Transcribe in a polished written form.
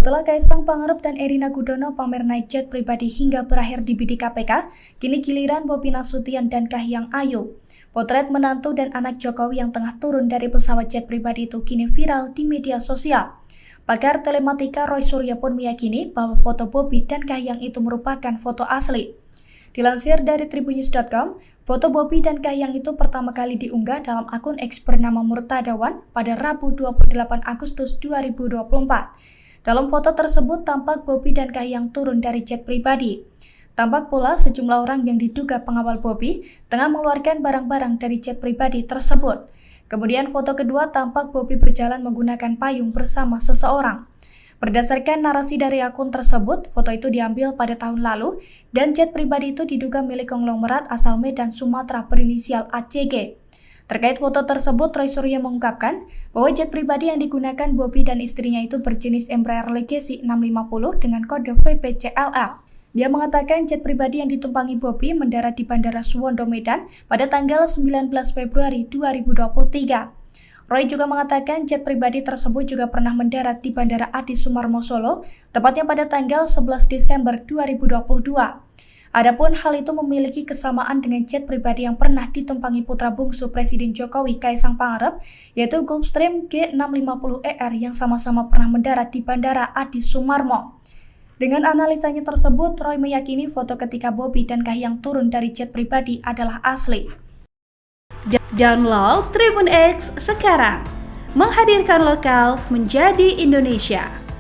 Setelah Kaisang Pangarep dan Erina Gudono pamer naik jet pribadi hingga berakhir di bidik KPK, kini giliran Bobi Nasution dan Kahiyang Ayu. Potret menantu dan anak Jokowi yang tengah turun dari pesawat jet pribadi itu kini viral di media sosial. Pakar telematika Roy Suryo pun meyakini bahwa foto Bobi dan Kahiyang itu merupakan foto asli. Dilansir dari tribunnews.com, foto Bobi dan Kahiyang itu pertama kali diunggah dalam akun X bernama Murtadawan pada Rabu 28 Agustus 2024. Dalam foto tersebut tampak Bobi dan Kahiyang turun dari jet pribadi. Tampak pula sejumlah orang yang diduga pengawal Bobi tengah mengeluarkan barang-barang dari jet pribadi tersebut. Kemudian foto kedua tampak Bobi berjalan menggunakan payung bersama seseorang. Berdasarkan narasi dari akun tersebut, foto itu diambil pada tahun lalu dan jet pribadi itu diduga milik konglomerat asal Medan, Sumatera berinisial ACG. Terkait foto tersebut, Roy Suryo mengungkapkan bahwa jet pribadi yang digunakan Bobi dan istrinya itu berjenis Embraer Legacy 650 dengan kode VPCLL. Dia mengatakan jet pribadi yang ditumpangi Bobi mendarat di Bandara Suwondo Medan pada tanggal 19 Februari 2023. Roy juga mengatakan jet pribadi tersebut juga pernah mendarat di Bandara Adi Sumarmo Solo, tepatnya pada tanggal 11 Desember 2022. Adapun hal itu memiliki kesamaan dengan jet pribadi yang pernah ditumpangi putra bungsu Presiden Jokowi Kaisang Pangarep, yaitu Gulfstream G650ER yang sama-sama pernah mendarat di Bandara Adi Sumarmo. Dengan analisanya tersebut, Roy meyakini foto ketika Bobi dan Kahiyang turun dari jet pribadi adalah asli. Download Tribun X sekarang, menghadirkan lokal menjadi Indonesia.